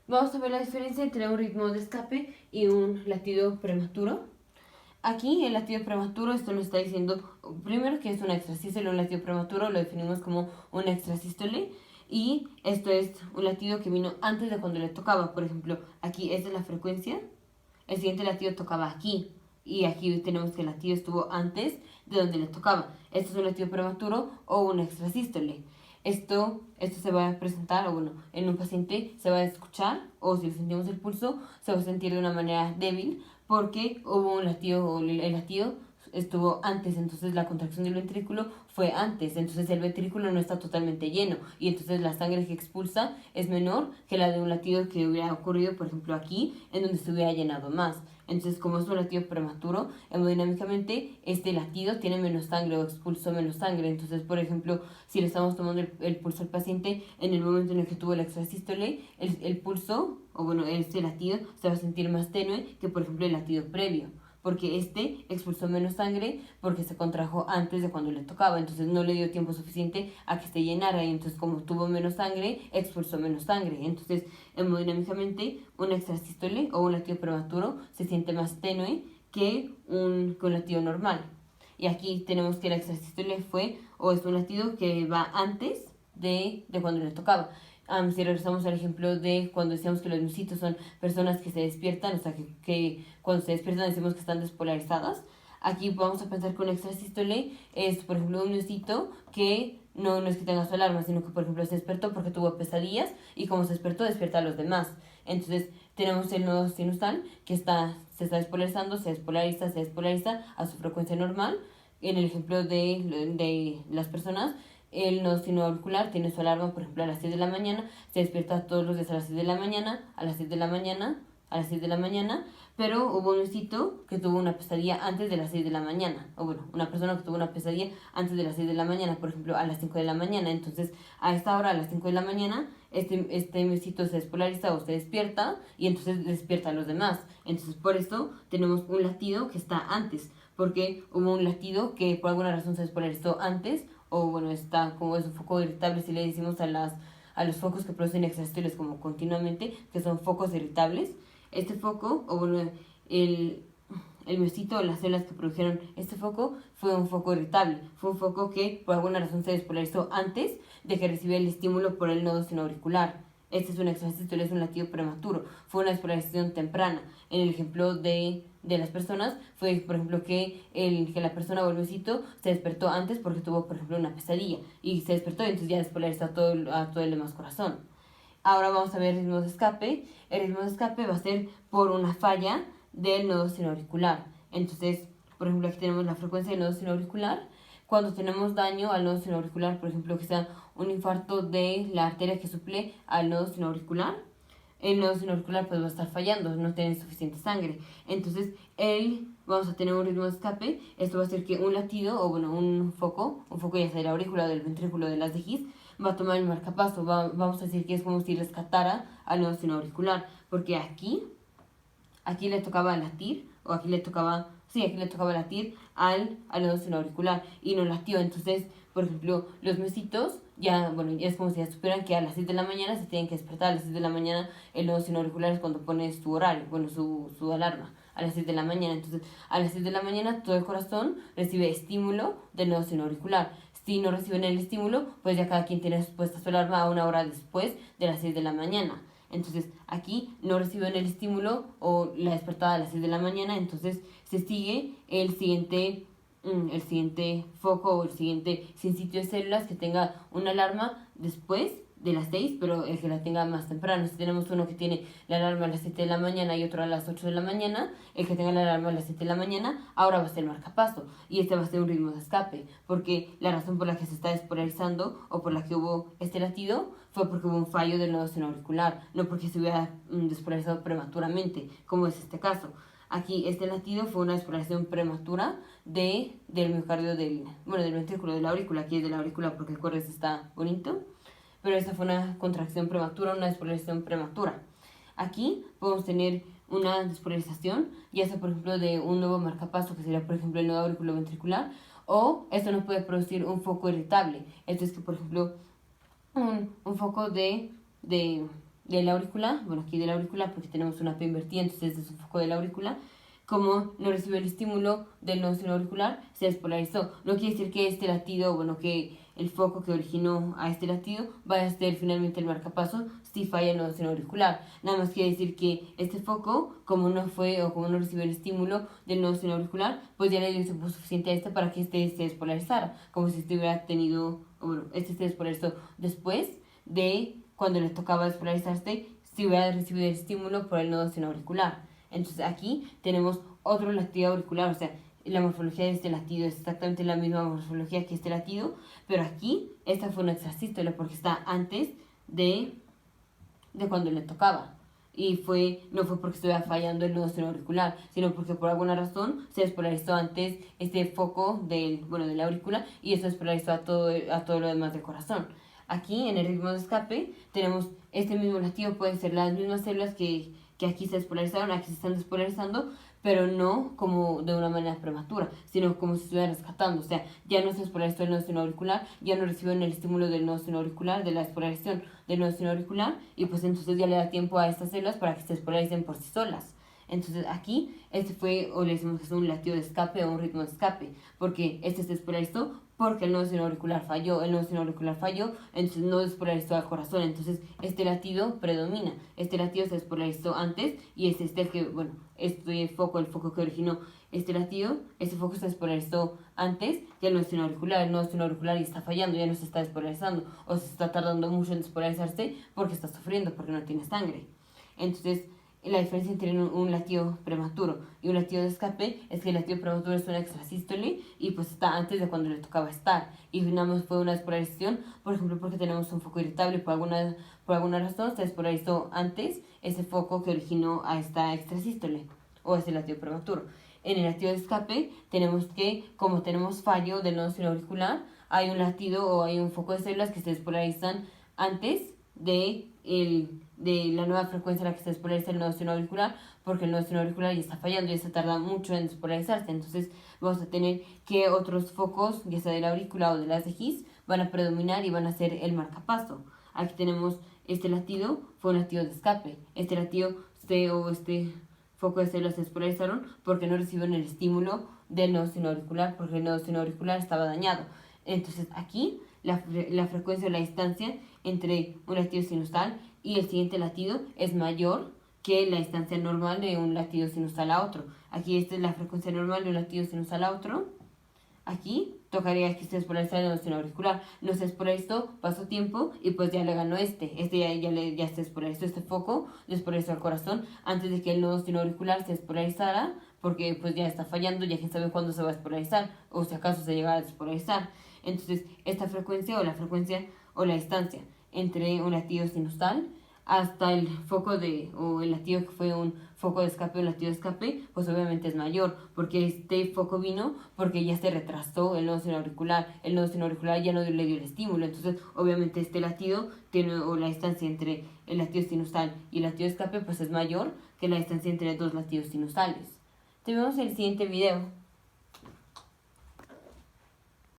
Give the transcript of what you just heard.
Vamos a ver la diferencia entre un ritmo de escape y un latido prematuro. Aquí el latido prematuro, esto nos está diciendo primero que es un extrasístole. Un latido prematuro lo definimos como un extrasístole, y esto es un latido que vino antes de cuando le tocaba. Por ejemplo, aquí esta es la frecuencia, el siguiente latido tocaba aquí, y aquí tenemos que el latido estuvo antes de donde le tocaba. Esto es un latido prematuro o un extrasístole. Esto se va a presentar, o bueno, en un paciente se va a escuchar, o si le sentimos el pulso, se va a sentir de una manera débil, porque hubo un latido, o el latido estuvo antes. Entonces la contracción del ventrículo fue antes, entonces el ventrículo no está totalmente lleno, y entonces la sangre que expulsa es menor que la de un latido que hubiera ocurrido, por ejemplo, aquí, en donde se hubiera llenado más. Entonces, como es un latido prematuro, hemodinámicamente este latido tiene menos sangre, o expulsó menos sangre. Entonces, por ejemplo, si le estamos tomando el pulso al paciente en el momento en el que tuvo la extrasístole, el pulso, o bueno, este latido se va a sentir más tenue que, por ejemplo, el latido previo, porque este expulsó menos sangre porque se contrajo antes de cuando le tocaba. Entonces no le dio tiempo suficiente a que se llenara, y entonces, como tuvo menos sangre, expulsó menos sangre. Entonces, hemodinámicamente, un extrasístole o un latido prematuro se siente más tenue que un latido normal. Y aquí tenemos que el extrasístole fue, o es un latido que va antes de cuando le tocaba. Si regresamos al ejemplo de cuando decíamos que los musitos son personas que se despiertan, o sea, que cuando se despiertan decimos que están despolarizadas. Aquí vamos a pensar que un extrasístole es, por ejemplo, un musito que no es que tenga su alarma, sino que, por ejemplo, se despertó porque tuvo pesadillas, y como se despertó, despierta a los demás. Entonces, tenemos el nodo sinusal que se está despolarizando, se despolariza a su frecuencia normal. En el ejemplo de las personas, el nodo sinoauricular tiene su alarma, por ejemplo, a las 6 de la mañana, se despierta todos los días a las 6 de la mañana, a las 6 de la mañana, a las 6 de la mañana, pero hubo un osito que tuvo una pesadilla antes de las 6 de la mañana, o bueno, una persona que tuvo una pesadilla antes de las 6 de la mañana, por ejemplo, a las 5 de la mañana. Entonces, a esta hora, a las 5 de la mañana, este osito se despolariza o se despierta, y entonces despierta a los demás. Entonces, por eso tenemos un latido que está antes, porque hubo un latido que por alguna razón se despolarizó antes, o bueno, está como es un foco irritable, si le decimos a los focos que producen extrasístoles como continuamente, que son focos irritables. Este foco, o bueno, el, el miocito, o las células que produjeron este foco, fue un foco irritable. Fue un foco que por alguna razón se despolarizó antes de que recibiera el estímulo por el nodo sinoauricular. Este es un extrasístole, es un latido prematuro. Fue una despolarización temprana. En el ejemplo de las personas, fue, por ejemplo, que la persona o el miocito se despertó antes porque tuvo, por ejemplo, una pesadilla, y se despertó, y entonces ya despolarizó a todo el demás corazón. Ahora vamos a ver ritmos de escape. El ritmo de escape va a ser por una falla del nodo sinoauricular. Entonces, por ejemplo, aquí tenemos la frecuencia del nodo sinoauricular. Cuando tenemos daño al nodo sinoauricular, por ejemplo, que sea un infarto de la arteria que suple al nodo sinoauricular, el nodo sinoauricular pues va a estar fallando, no tiene suficiente sangre. Entonces, vamos a tener un ritmo de escape. Esto va a hacer que un latido, o bueno, un foco ya sea de la aurícula o del ventrículo de las de His, va a tomar el marcapaso. Vamos a decir que es como si rescatara al nodo sinoauricular, porque aquí le tocaba latir, o aquí le tocaba latir al nodo sinoauricular, y no latió. Entonces, por ejemplo, los mesitos ya, bueno, ya es como si ya supieran que a las 6 de la mañana se tienen que despertar. A las 6 de la mañana el nodo sinoauricular es cuando pone su horario, bueno, su alarma, a las 6 de la mañana. Entonces, a las 6 de la mañana todo el corazón recibe estímulo del nodo sinoauricular. Si no reciben el estímulo, pues ya cada quien tiene puesta su alarma a una hora después de las 6 de la mañana. Entonces, aquí no reciben el estímulo o la despertada a las 6 de la mañana, entonces se sigue el siguiente foco, o el siguiente sin sitio de células que tenga una alarma después de las 6, pero el que la tenga más temprano. Si tenemos uno que tiene la alarma a las 7 de la mañana y otro a las 8 de la mañana, el que tenga la alarma a las 7 de la mañana ahora va a ser marcapaso, y este va a ser un ritmo de escape, porque la razón por la que se está despolarizando, o por la que hubo este latido, fue porque hubo un fallo del nodo sinoauricular, no porque se hubiera despolarizado prematuramente, como es este caso. Aquí este latido fue una despolarización prematura del miocardio del ventrículo de la aurícula. Aquí es de la aurícula porque el cuerpo está bonito, pero esta fue una contracción prematura, una despolarización prematura. Aquí podemos tener una despolarización, ya sea por ejemplo de un nuevo marcapaso, que sería por ejemplo el nodo auriculoventricular, o esto nos puede producir un foco irritable. Esto es que, por ejemplo, un foco de la aurícula, bueno, aquí de la aurícula porque tenemos una P invertida, entonces es un foco de la aurícula, como no recibe el estímulo del nodo sinoauricular, se despolarizó. No quiere decir que este latido, bueno, que el foco que originó a este latido vaya a ser finalmente el marcapaso si falla el nodo sinoauricular. Nada más quiere decir que este foco, como no fue o como no recibió el estímulo del nodo sinoauricular, pues ya le dio tiempo suficiente a este para que este se despolarizara, como si este hubiera tenido, bueno, este se despolarizó después de cuando le tocaba despolarizarse, si hubiera recibido el estímulo por el nodo sinoauricular. Entonces aquí tenemos otro latido auricular, o sea, la morfología de este latido es exactamente la misma morfología que este latido, pero aquí esta fue una extrasístole porque está antes de cuando le tocaba. Y no fue porque estuviera fallando el nodo sinoauricular, sino porque por alguna razón se despolarizó antes este foco de la aurícula y eso despolarizó a todo lo demás del corazón. Aquí en el ritmo de escape tenemos este mismo latido, pueden ser las mismas células que aquí se despolarizaron, aquí se están despolarizando, pero no como de una manera prematura, sino como si estuvieran rescatando. O sea, ya no se despolarizó el nodo sinoauricular, ya no reciben el estímulo del nodo sinoauricular, de la despolarización del nodo sinoauricular, y pues entonces ya le da tiempo a estas células para que se despolaricen por sí solas. Entonces aquí este fue, o le decimos que es un latido de escape o un ritmo de escape, porque este se despolarizó porque el nodo sinoauricular falló, entonces no despolarizó al corazón, entonces este latido predomina, este latido se despolarizó antes y es este el que, bueno, el foco que originó este latido, este foco se despolarizó antes que el nodo sinoauricular ya está fallando, ya no se está despolarizando o se está tardando mucho en despolarizarse porque está sufriendo, porque no tiene sangre. Entonces, la diferencia entre un latido prematuro y un latido de escape es que el latido prematuro es una extrasístole y pues está antes de cuando le tocaba estar. Y nada más fue una despolarización, por ejemplo, porque tenemos un foco irritable por alguna razón, se despolarizó antes ese foco que originó a esta extrasístole o ese latido prematuro. En el latido de escape tenemos que, como tenemos fallo del nodo sinoauricular, hay un latido o hay un foco de células que se despolarizan antes de la nueva frecuencia en la que se despolariza el nodo sinoauricular, porque el nodo sinoauricular ya está fallando y se tarda mucho en despolarizarse. Entonces vamos a tener que otros focos, ya sea de la aurícula o de las de His, van a predominar y van a ser el marcapaso. Aquí tenemos este latido, fue un latido de escape. Este latido este foco de células se despolarizaron porque no recibieron el estímulo del nodo sinoauricular, porque el nodo sinoauricular estaba dañado. Entonces aquí la frecuencia o la distancia entre un latido sinusal y el siguiente latido es mayor que la distancia normal de un latido sinusal a otro. Aquí esta es la frecuencia normal de un latido sinusal a otro. Aquí tocaría que se despolarizara el nodo sinoauricular. No se despolarizó, pasó tiempo y pues ya le ganó este. Ya se despolarizó este foco, despolarizó el corazón antes de que el nodo sinoauricular se despolarizara, porque pues ya está fallando, ya quién sabe cuándo se va a despolarizar o si acaso se llega a despolarizar. Entonces, esta frecuencia o la distancia entre un latido sinusal hasta el foco o el latido que fue un foco de escape o un latido de escape, pues obviamente es mayor, porque este foco vino porque ya se retrasó el nodo sinoauricular ya no le dio el estímulo, entonces obviamente este latido o la distancia entre el latido sinusal y el latido de escape pues es mayor que la distancia entre dos latidos sinusales. Te vemos en el siguiente video.